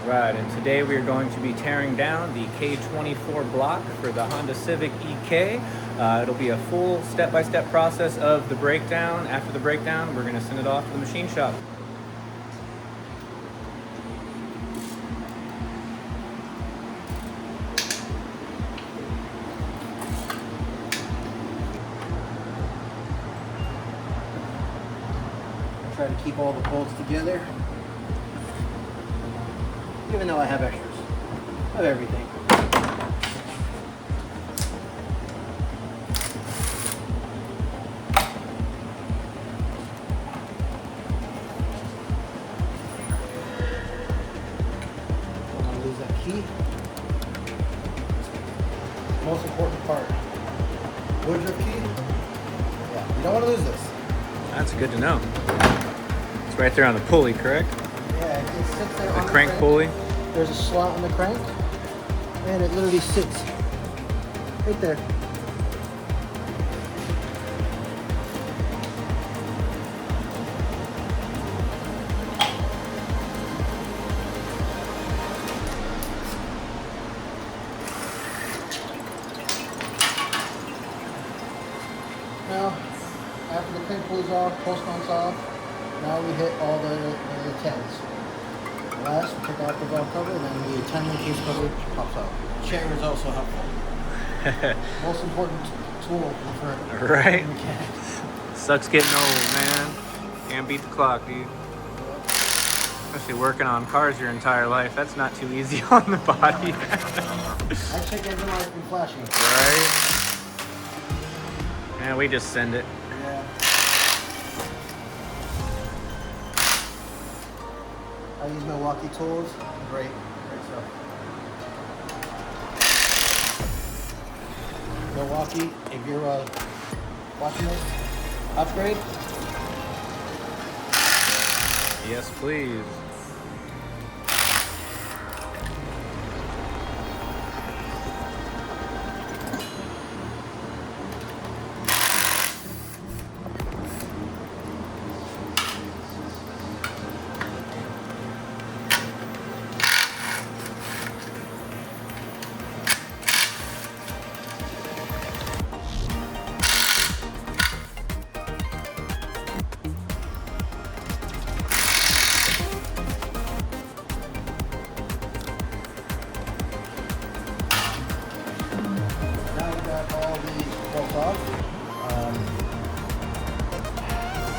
Right, and today we are going to be tearing down the K24 block for the Honda Civic Ek. It'll be a full step-by-step process of the breakdown. After the breakdown, we're going to send it off to the machine shop. Try to keep all the bolts together, even though I have extras of everything. Don't want to lose that key. Most important part. Woodruff key. Yeah, you don't want to lose this. That's good to know. It's right there on the pulley, correct? Yeah, it sits there The on crank the pulley. There's a slot in the crank, and it literally sits right there. Now, after the crank pulley's off, post mont's off, now we hit all the 10s. Last, we take off the valve cover, and then the 10 case cover pops out. Chair is also helpful. Most important tool for Right? mechanics. Sucks getting old, man. Can't beat the clock, dude. Especially working on cars your entire life. That's not too easy on the body. I check every light and flashing. Right? And we just send it. Yeah. I use Milwaukee tools. Great stuff. Milwaukee, if you're watching this, upgrade. Yes, please.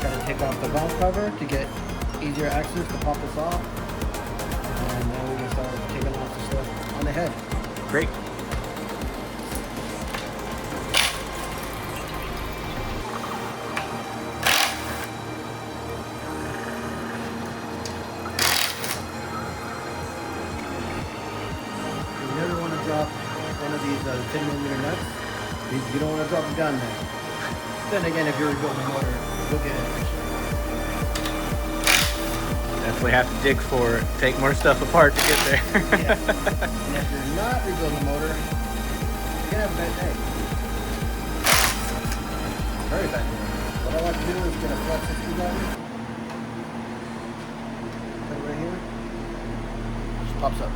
Got to take off the valve cover to get easier access to pop this off. And then we can start taking off the stuff on the head. Great. You never want to drop one of these 10mm nuts. You don't want to drop a gun there. Then again, if you're rebuilding a motor, you'll get it. Definitely have to dig for it. Take more stuff apart to get there. Yeah. And if you're not rebuilding a motor, you're gonna have a bad day. Very bad day. What I like to do is get a flat 60 gun. Put it right here. Just pops up.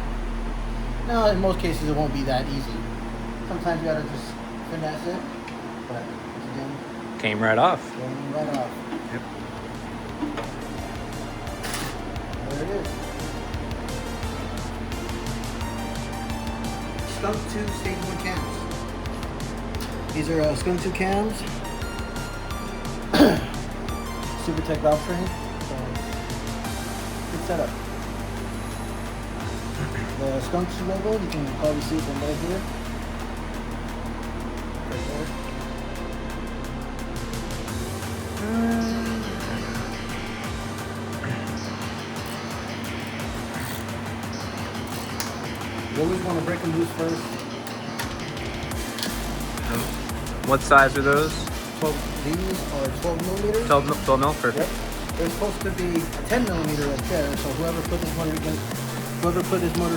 Now, in most cases, it won't be that easy. Sometimes you gotta just finesse it, but again, Came right off. going right off. Yep. There it is. Skunk 2 stage 1 cams. These are Skunk 2 cams. Civic valve train. So, good setup. The Skunk 2 logo, you can probably see it from right here. Right there. You always want to break them loose first. What size are those? These are 12mm. 12 mil? Perfect. Yep. There's supposed to be a 10mm right there, so whoever put this motor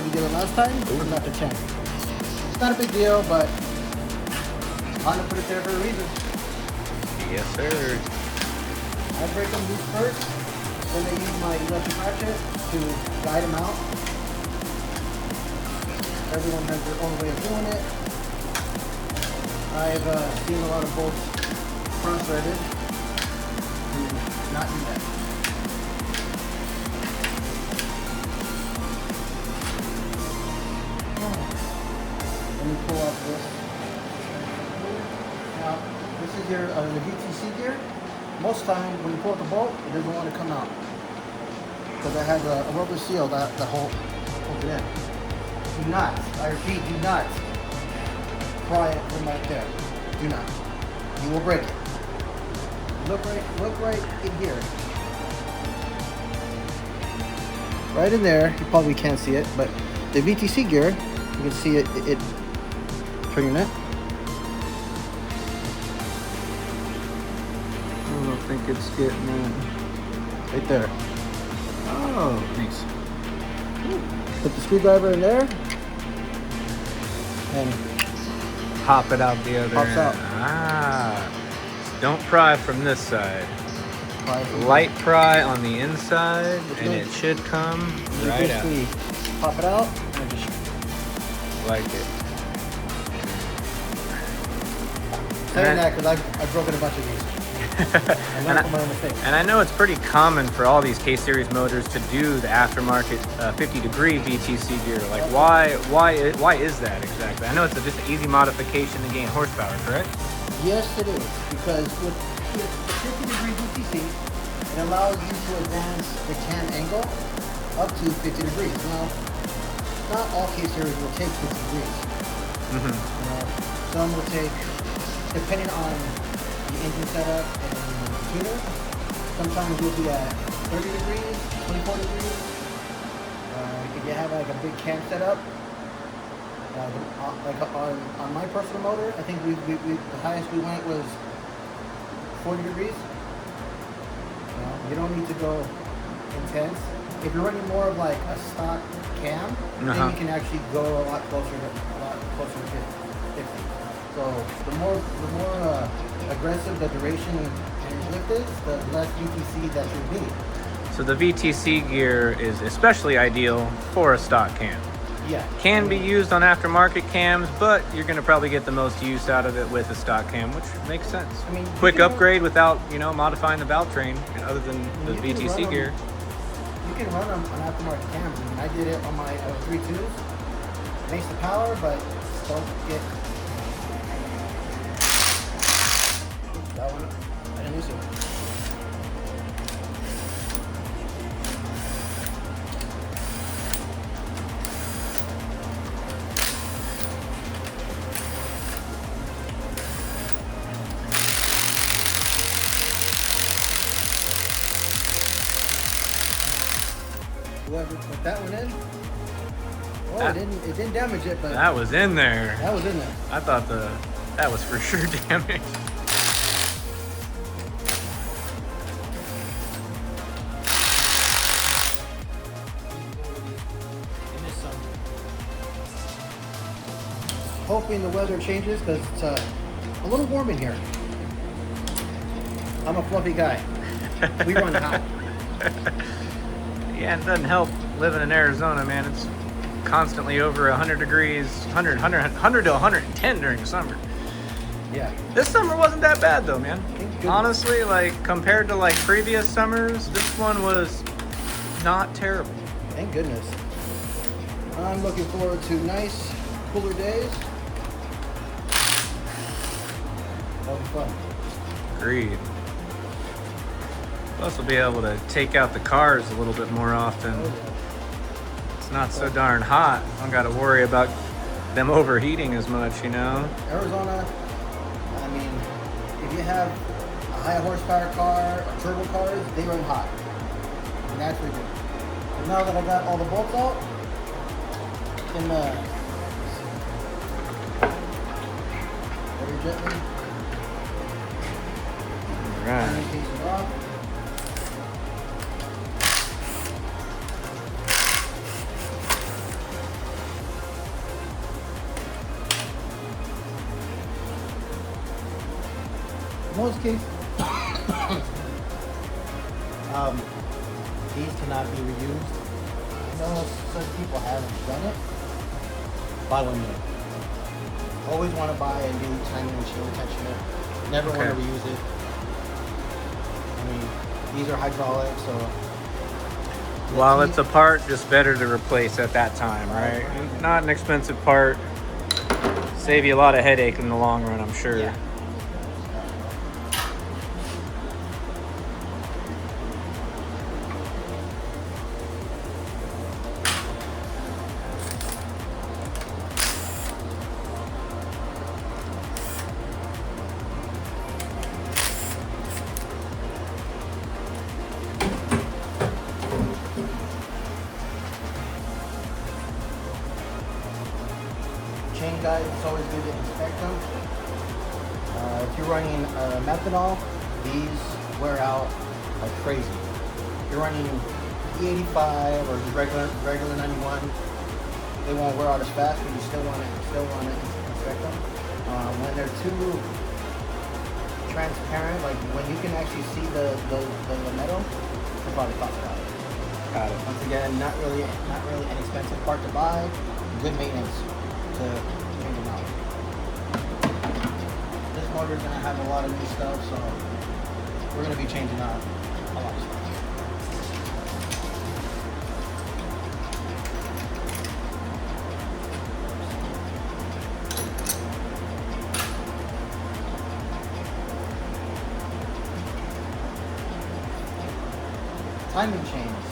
together last time, we got the 10. It's not a big deal, but Honda put it there for a reason. Yes, sir. I break them loose first, then I use my electric ratchet to guide them out. everyone has their own way of doing it. I've seen a lot of bolts cross-threaded. Do not do that. Let me pull out this. Now, this is your the VTC gear. Most time when you pull out the bolt, it doesn't want to come out because it has a rubber seal that holds it in. Do not, I repeat, do not pry it from right there. Do not. You will break it. Look right in here. Right in there. You probably can't see it, but the VTC gear, you can see it. Turn your net. I don't think it's getting it. Right there. Oh, nice. Put the screwdriver in there. And Pop it out the other pops end. out. Ah. Don't pry from this side. pry from Light pry on the inside, and Okay. it should come you right out. basically pop it out and just Like it. saying that because I've broken a bunch of these. I learned from my own mistakes. And I know it's pretty common for all these K-Series motors to do the aftermarket 50-degree VTC gear. Like, why is that exactly? I know it's just an easy modification to gain horsepower, correct? Yes, it is, because with 50-degree VTC, it allows you to advance the cam angle up to 50 degrees. Now, not all K-Series will take 50 degrees. Mm-hmm. You know, some will take, depending on the engine setup and the tuner, sometimes you'll be at 30 degrees, 24 degrees. If you have like a big cam setup, like on my personal motor, I think we the highest we went was 40 degrees. You don't need to go intense. If you're running more of like a stock cam, then you can actually go a lot closer to 50. So the more aggressive the duration and lift is, the less VTC that you need. So the VTC gear is especially ideal for a stock cam. Yeah. Can be used on aftermarket cams, but you're going to probably get the most use out of it with a stock cam, which makes sense. I mean, quick upgrade without, modifying the valve train, other than the VTC gear. You can run them on aftermarket cams. I mean, I did it on my 3.2s. Makes the power, but don't get. Oops, that one. I didn't use it. Whoever put that one in. Oh, it didn't damage it, but That was in there. that was in there. I thought that was for sure damaged. Hoping the weather changes because it's a little warm in here. I'm a fluffy guy. We run hot. Yeah, it doesn't help living in Arizona, man. It's constantly over 100 degrees, 100 to 110 during the summer. Yeah. This summer wasn't that bad though, man. Thank goodness. Honestly, like compared to like previous summers, this one was not terrible. Thank goodness. I'm looking forward to nice, cooler days. That'll be fun. Agreed. Plus, we'll be able to take out the cars a little bit more often. Oh, yeah. It's not so darn hot. I don't got to worry about them overheating as much, Arizona, I mean, if you have a high horsepower car or turbo cars, they run hot. And that's really good. But now that I got all the bolts out, can very gently Right. take it off. In most cases, these cannot be reused. I know some people haven't done it, buy one new. Always want to buy a new timing and chain tensioner. Never want to reuse it. I mean, these are hydraulic, so While it's a part, just better to replace at that time, right? Not an expensive part. Save you a lot of headache in the long run, I'm sure. Yeah. Chain guys, it's always good to inspect them. If you're running methanol, these wear out like crazy. If you're running E85 or just regular 91, they won't wear out as fast, but you still want to inspect them. When they're too transparent, like when you can actually see the metal, you'll probably toss it out. Got it. Once again, not really an expensive part to buy. Good maintenance to change them out. This motor is going to have a lot of new stuff, so we're going to be changing out a lot of stuff. Timing chains.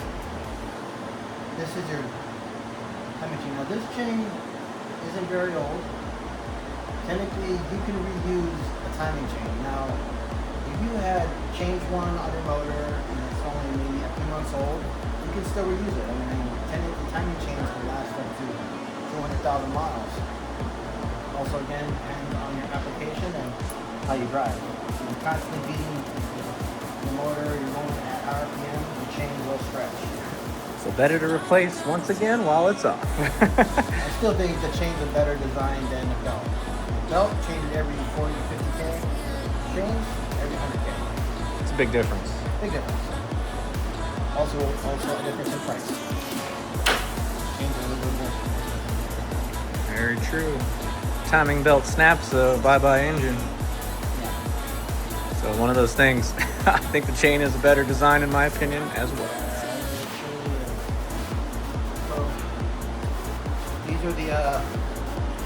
This is your timing chain. Now this chain isn't very old. Technically, you can reuse a timing chain. Now, if you had changed one on your motor and it's only maybe a few months old, you can still reuse it. I mean, technically, timing chains can last up to 200,000 miles. Also, again, depends on your application and how you drive. If you're constantly beating the motor, you're going at RPM, the chain will stretch. So better to replace once again while it's off. I still think the chain's a better design than a belt. Belt, change it every 40 to 50K. Chains, every 100K. It's a big difference. Big difference. Also a difference in price. Chains are a little bit more. Very true. Timing belt snaps, so bye-bye engine. Yeah. So one of those things. I think the chain is a better design in my opinion as well. So, these are the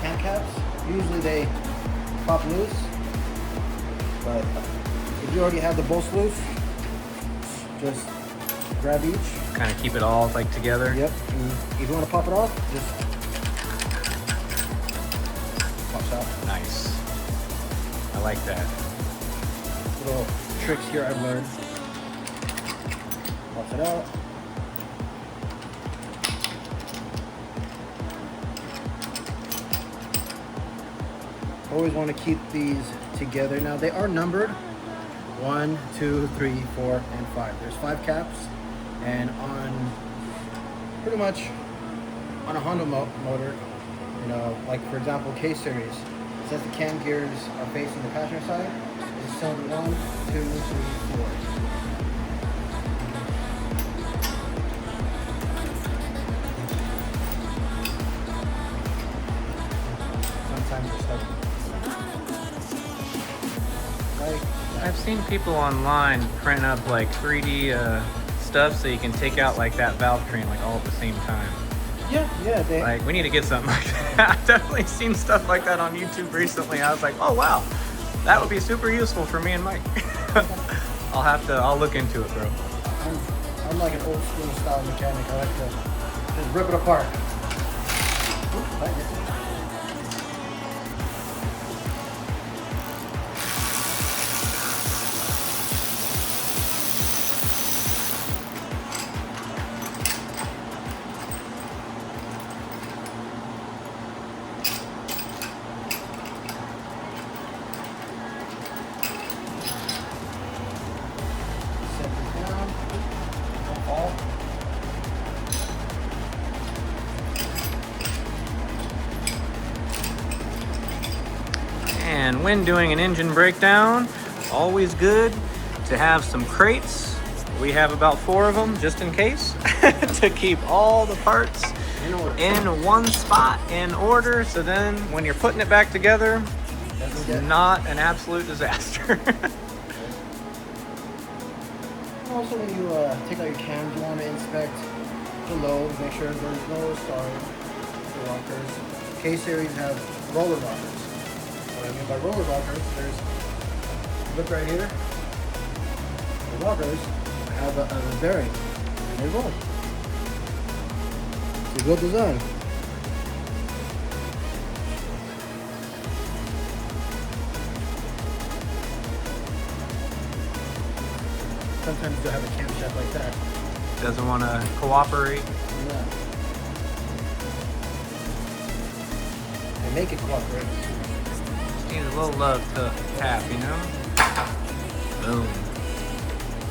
cam caps. Usually they pop loose, but if you already have the bolts loose, just grab each. Kind of keep it all like together. Yep. And if you want to pop it off, just pops out. Nice. I like that. Little tricks here I've learned. Pops it out. Always want to keep these together. Now they are numbered 1, 2, 3, 4, and 5. There's 5 caps, and on pretty much on a Honda motor, you know, like for example K series, it says the cam gears are facing the passenger side. It's cylinder 1, 2, 3, 4. Sometimes they're stuck. I've seen people online print up like 3D stuff so you can take out like that valve train like all at the same time. Yeah, they Like we need to get something like that. I've definitely seen stuff like that on YouTube recently. I was like, oh wow, that would be super useful for me and Mike. I'll look into it, bro. I'm like an old school style mechanic. I like to just rip it apart. Oops, I hit it. Set this down. Don't fall. And when doing an engine breakdown, always good to have some crates. We have about 4 of them just in case to keep all the parts In order. in one spot in order, so then when you're putting it back together, Doesn't it's get- not an absolute disaster. Also, when you take out your cams, you want to inspect below, make sure there's no the rockers. K-series have roller rockers. What I mean by roller rockers, there's, look right here, the rockers have a bearing, and they roll. It's a good design. Sometimes you'll have a camshaft like that. Doesn't want to cooperate. Yeah. And make it cooperate. Needs a little love to tap, you know? Boom.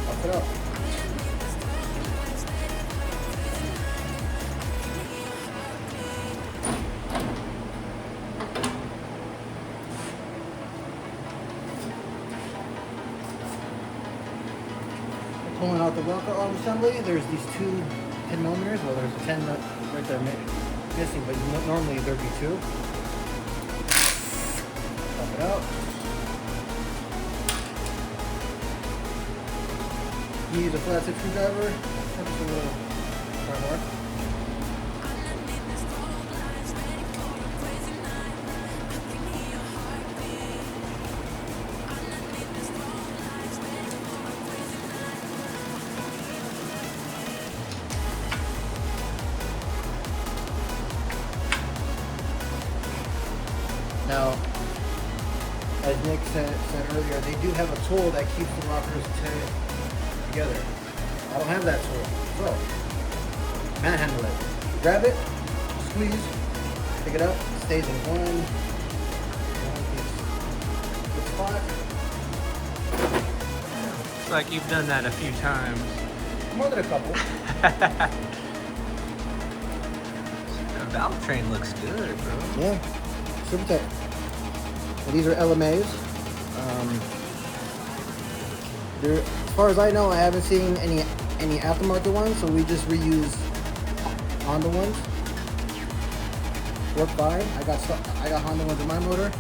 Pop it up. Pulling out the rocker arm assembly, there's these 2 10 millimeters. Well, there's a 10 right there missing, but normally there'd be 2. Pop it out. You use a flat tip screwdriver, or just a little pry bar. Now, as Nick said earlier, they do have a tool that keeps the rockers together. I don't have that tool, so manhandle it. Grab it, squeeze, pick it up, it stays in one piece. Good spot. Looks like you've done that a few times. More than a couple. The valve train looks good, bro. Yeah, super tight. So these are LMAs. As far as I know, I haven't seen any aftermarket ones, so we just reuse Honda ones. Work fine. I got Honda ones in my motor.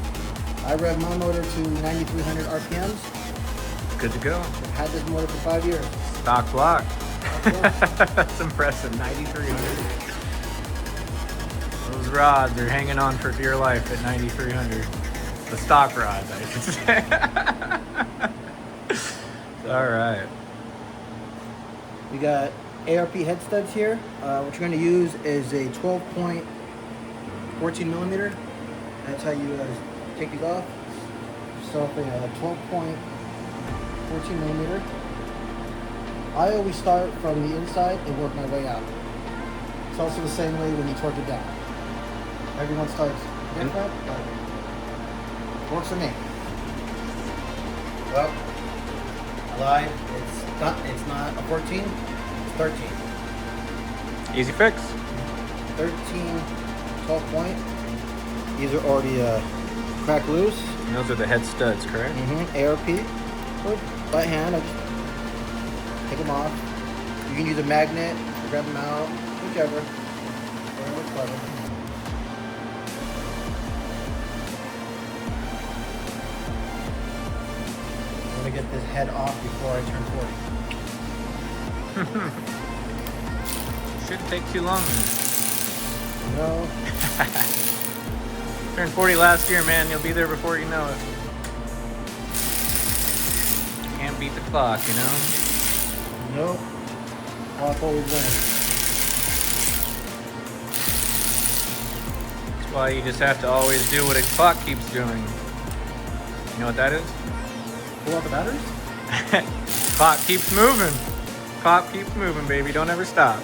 I rev my motor to 9,300 RPMs. Good to go. I've had this motor for 5 years. Stock block. That's impressive. 9,300. Those rods are hanging on for dear life at 9,300. The stock rods, I should say. All right. We got ARP head studs here. What you're going to use is a 12-point 14 millimeter. That's how you take these off. So for a 12-point 14 millimeter. I always start from the inside and work my way out. It's also the same way when you torque it down. Everyone starts different, but it works for me. Well, I lied. It's not a 14, it's 13. Easy fix. 13 12 point. These are already cracked loose. And those are the head studs, correct? ARP. So by hand, I just take them off. You can use a magnet to grab them out, whichever. Whatever's clever. I'm gonna get this head off before I turn 40. Shouldn't take too long. No. Turned 40 last year, man. You'll be there before you know it. Can't beat the clock, you know? Nope. Clock always wins. That's why you just have to always do what a clock keeps doing. You know what that is? Pull out the batteries? Clock keeps moving. Clock keeps moving, baby. Don't ever stop.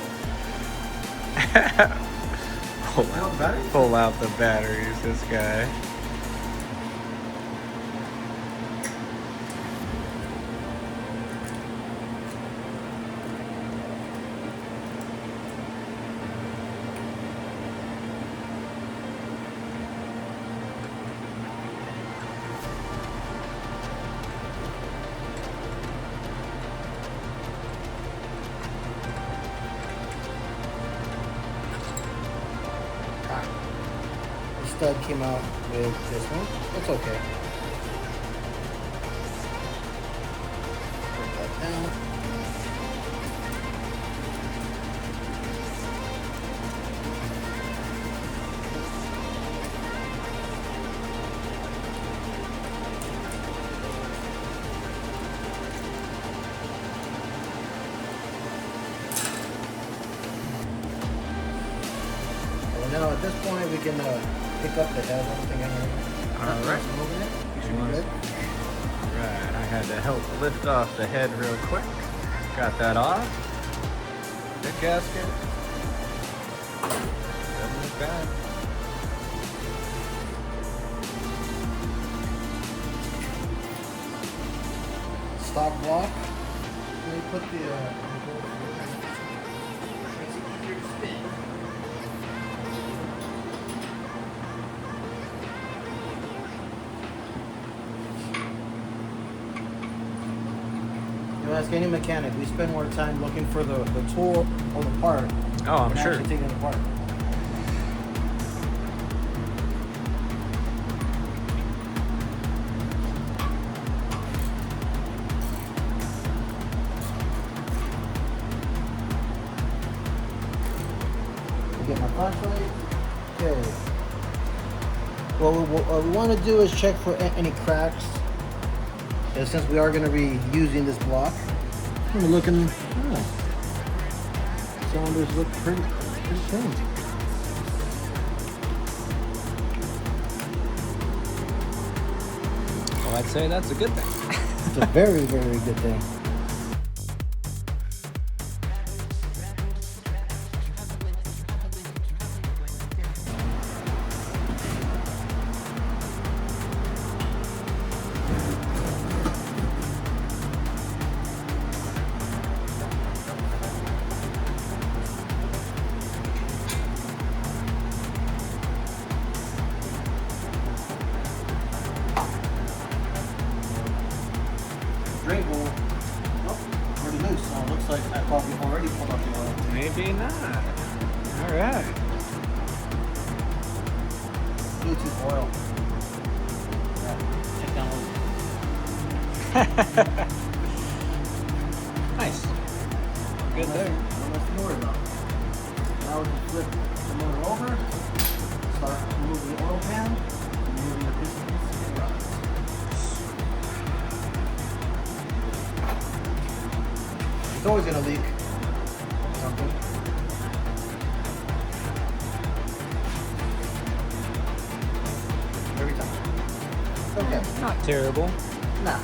Pull out the batteries? Pull out the batteries, this guy. stud came out with this one. It's okay. Put that down. Now at this point we can pick up the head, everything in there. Alright. Moving it. You should be good. Right, I had to help lift off the head real quick. Got that off. The gasket. Doesn't look bad. Stock block. Let me put the You ask any mechanic, we spend more time looking for the tool or the part Oh, I'm than sure. actually taking it apart. Get my flashlight. Okay. What we want to do is check for any cracks. Since we are going to be using this block, we're looking. Cylinders look pretty clean. Well, I'd say that's a good thing. It's a very, very good thing. Drain bowl. Oh, already loose, so it looks like I probably already pulled out the oil. Maybe not. All right. Bluetooth oil. Yeah, check down Nice. Good there. Nothing to worry about. Now we can flip the motor over, start removing the oil pan, removing the pistons and rods. It's always gonna leak something. Every time. Okay. Not terrible. Nah.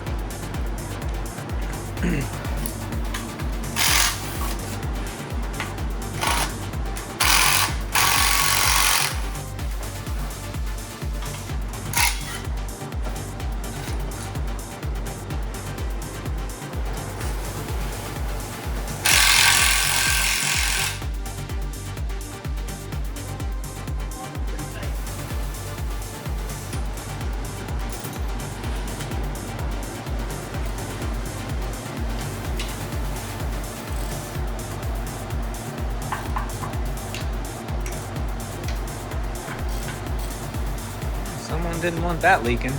Someone didn't want that leaking.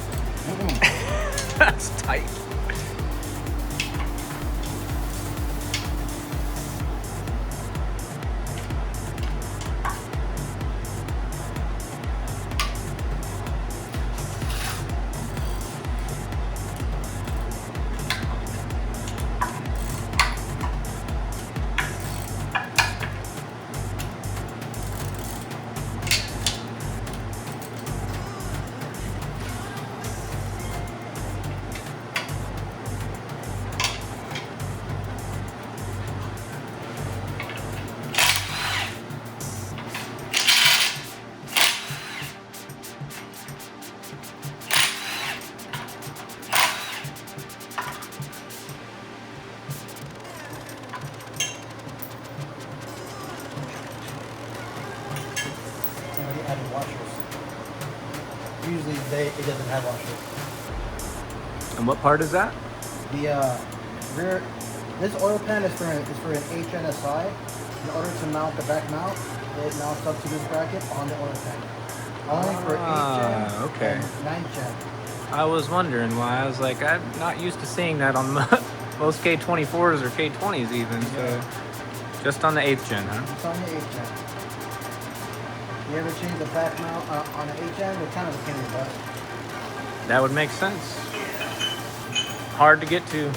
That's tight. Somebody added washers. Usually it doesn't have washers. And what part is that? The rear, this oil pan is for an HNSI. In order to mount the back mount, it mounts up to this bracket on the oil pan. Only for 8th gen okay. and 9th gen. I was wondering why. I was like, I'm not used to seeing that on most K24s or K20s even. So just on the 8th gen, huh? It's on the 8th gen. You ever change the back mount on the 8th gen? They're kind of a pain in the butt. That would make sense. Hard to get to. Yeah.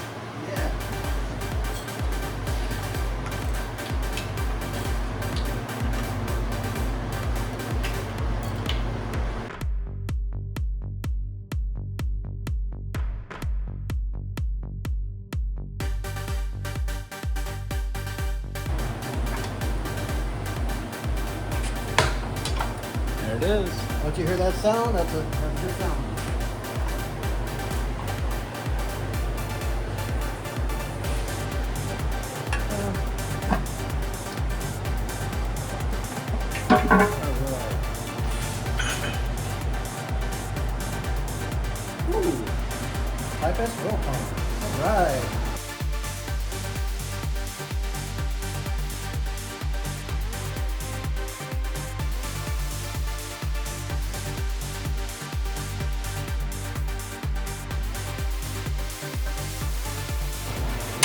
There it is. Once you hear that sound, that's a good sound. Bypass roll pump. Alright.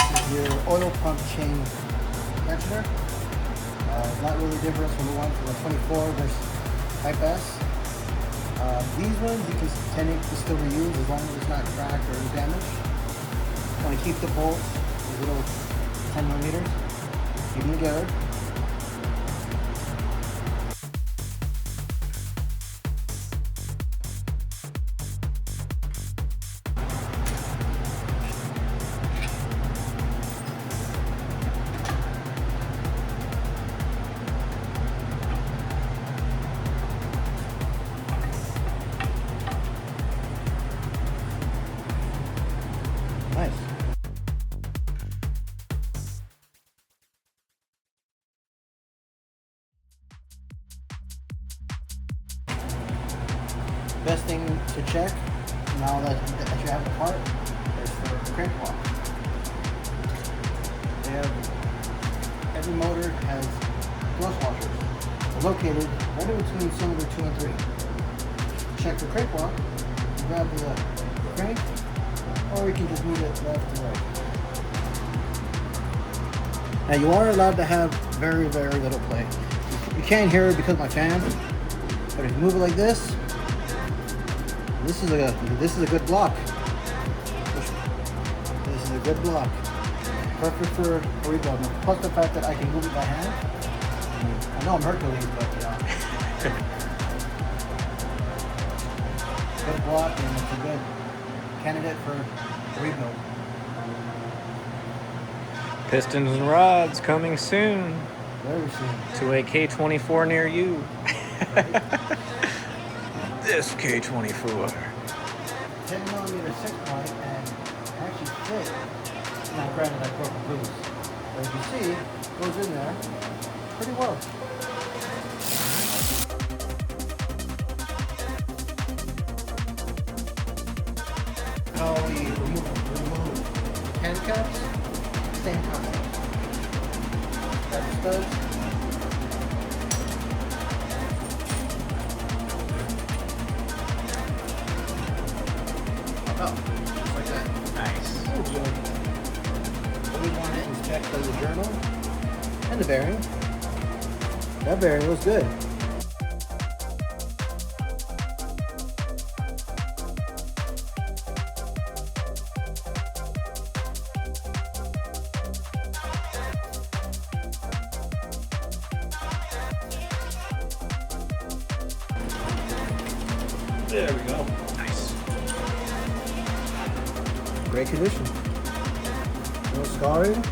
This is your oil pump change tensioner. Not really different from the one from the 24 versus bypass. These ones you can technically still reuse as long as it's not cracked or damaged. Want to keep the bolts, these little 10 millimeters, keep them together. Nice. Best thing to check now that you have the part is for crank block. Every motor has thrust washers. They're located right in between cylinder 2 and 3. Check the crank block, grab the crank, or you can just move it left to right. Now you are allowed to have very, very little play. You can't hear it because of my fan, but if you move it like this, this is a good block. This is a good block. Perfect for a rebuild. Plus the fact that I can move it by hand. I know I'm Hercules, but good block, and it's a good candidate for rebuild. Pistons and rods coming soon Very soon. to a K24 near you. This K24. 10 millimeter 6 point and actually fit. Now granted I broke the loose. But as you see, it goes in there pretty well. How we remove hand caps, same time. Got the studs. Oh, just like that. Nice. What we want to inspect is the journal and the bearing. That bearing looks good. There we go. Nice. Great condition. No scarring.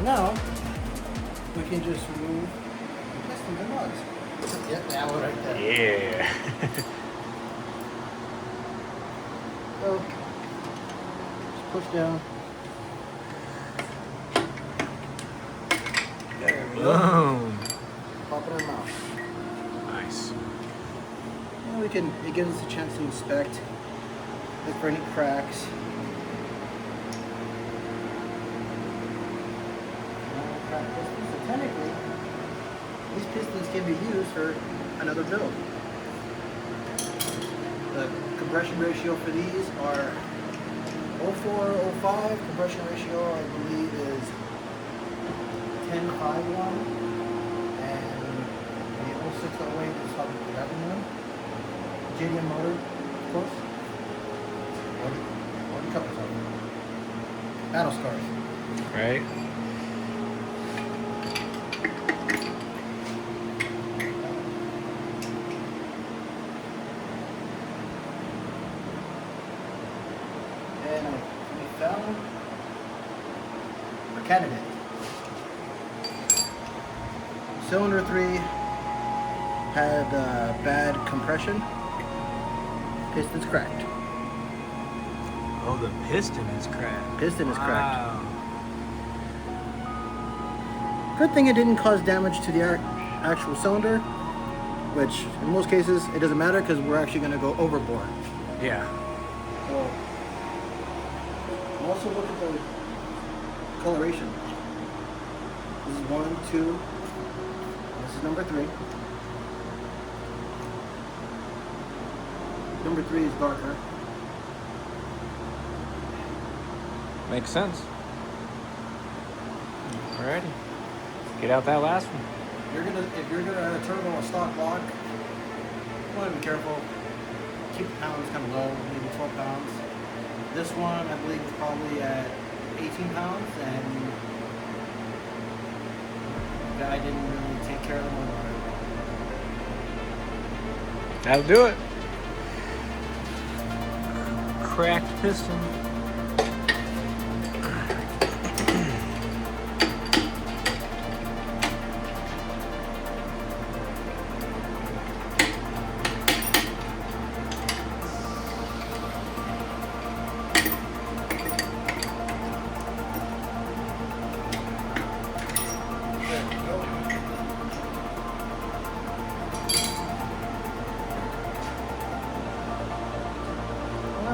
Now, we can just remove the pistons and rods. Yep, that one right there. Yeah. So, just push down. There we go. Boom. Pop it in the mouth. Nice. And it gives us a chance to inspect, look for any cracks. So technically, these pistons can be used for another build. The compression ratio for these are 0405. Compression ratio, I believe, is 1051, and the 0608 is probably 111. JDM motor, of course. What the covers on? Battle scars. Right. And we found our candidate. Cylinder 3 had bad compression. Piston's cracked. Oh, the piston is cracked. Piston is cracked. Wow. Good thing it didn't cause damage to the actual cylinder, which in most cases it doesn't matter because we're actually going to go overboard. Yeah. So, we'll also look at the coloration. This is 1, 2. This is number 3. Number 3 is darker. Makes sense. Alrighty. Get out that last one. If you're gonna turbo a stock block, you want to be careful. Keep the pounds kind of low, maybe 12 pounds. This one, I believe, is probably at 18 pounds, and the guy didn't really take care of the motor. That'll do it. Cracked piston.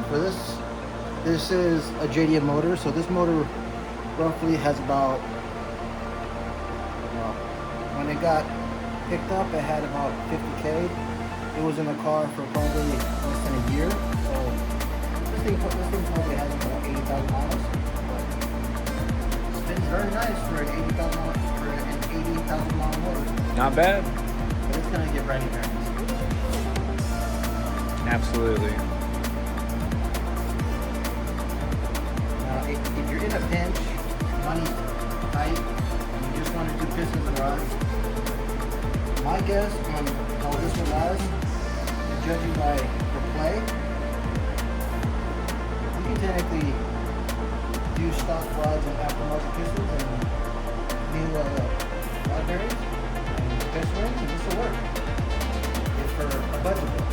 For this is a JDM motor, so this motor roughly has about, when it got picked up, it had about 50K. It was in the car for probably less than a year, so this thing probably has about 80,000 miles. But it spins very nice for an 80,000 mile motor. Not bad. But it's gonna get ready there. Absolutely. If you're in a pinch, money's tight, and you just want to do pistons and rods, my guess on how this will last, judging by the play, you can technically do stock rods and aftermarket pistons and new rod bearings and piston rings, and this will work. It's for a budget build.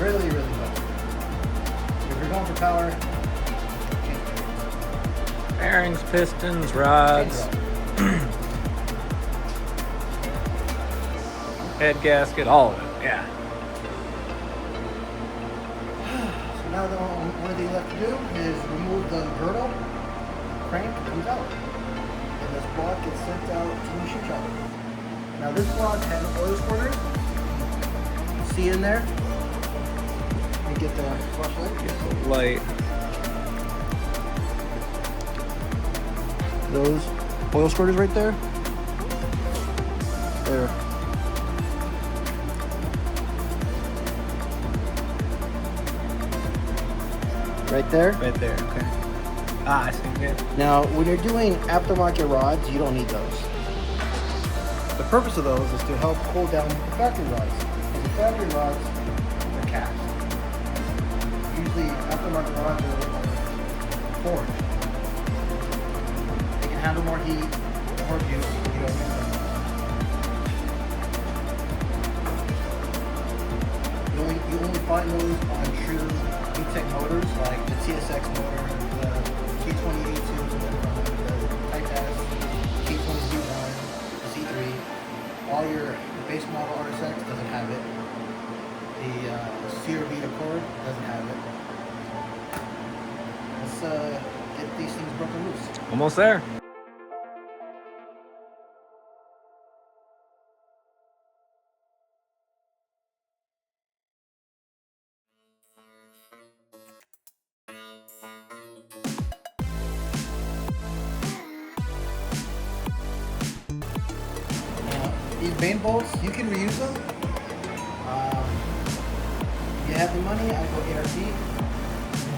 Really, really budget. If you're going for power, Bearings, pistons, rods, head gasket, all of it. Yeah. So now the only thing left to do is remove the girdle, crank comes out, and this block gets sent out to the machine shop. Now this block has oil squirters. See in there? You get the flashlight. Get the light. Those oil squirters right there. There. Right there. Right there. Okay. Ah, I see. Good. Now, when you're doing aftermarket rods, you don't need those. The purpose of those is to help cool down the factory rods. The factory rods are cast. Usually, aftermarket rods are forged. They can handle more heat, more juice. You only find those on true E-Tech motors, like the TSX motor, the K24a, the Type-S, K20Z1, the Z3. All your base model RSX doesn't have it. cord, doesn't have it. Let's get these things broken loose. Almost there. These main bolts, you can reuse them. If you have the money, I'd go ARP.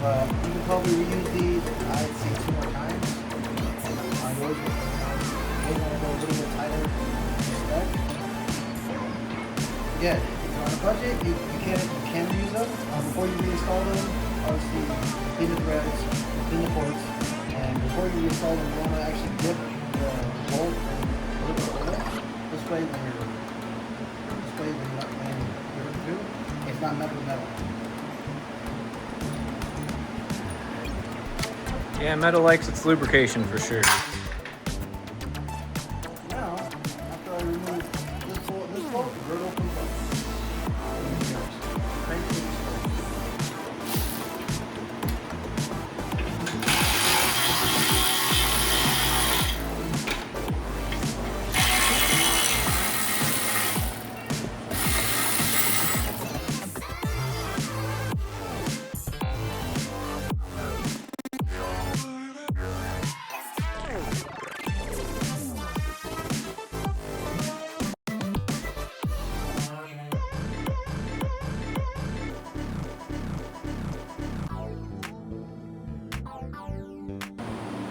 But you can probably reuse these, I'd say 2 more times. Yours want to go a little bit tighter spec. Again, if you're on a budget, you can reuse them. Before you reinstall them, obviously clean the threads, clean the ports, and before you reinstall them, you want to actually dip the bolt a little bit further. This way, when you're through, it's not metal to metal. Yeah, metal likes its lubrication for sure. Now, after I remove this bolt, the girdle comes up.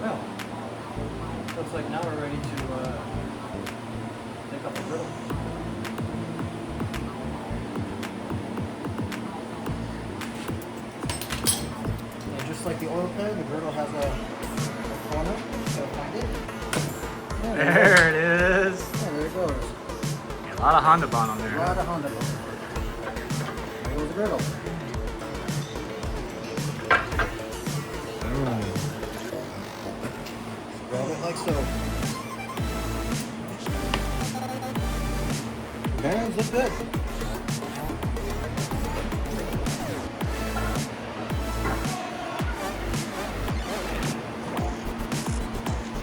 Well, looks like now we're ready to take off the griddle. And just like the oil pan, the girdle has a corner, so find it. Yeah, There it is. Yeah, there it goes. A lot of Honda Bond on A there. lot of Honda. There goes the girdle. Grab it like so. Bearings look good.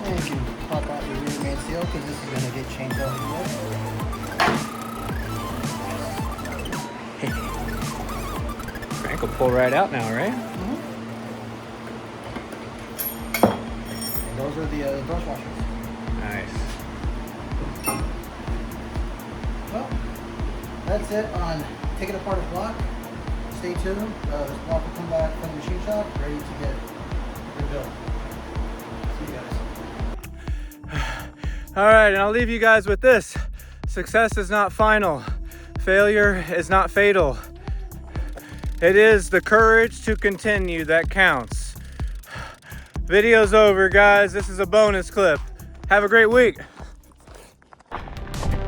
And you can pop out your rear main seal because this is going to get changed out anyway. Crank will pull right out now, right? Those are the brush washers. Nice. Well, that's it on taking apart a block. Stay tuned. This block will come back from the machine shop, ready to get rebuilt. See you guys. All right, and I'll leave you guys with this. Success is not final. Failure is not fatal. It is the courage to continue that counts. Video's over, guys. This is a bonus clip. Have a great week. Here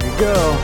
we go.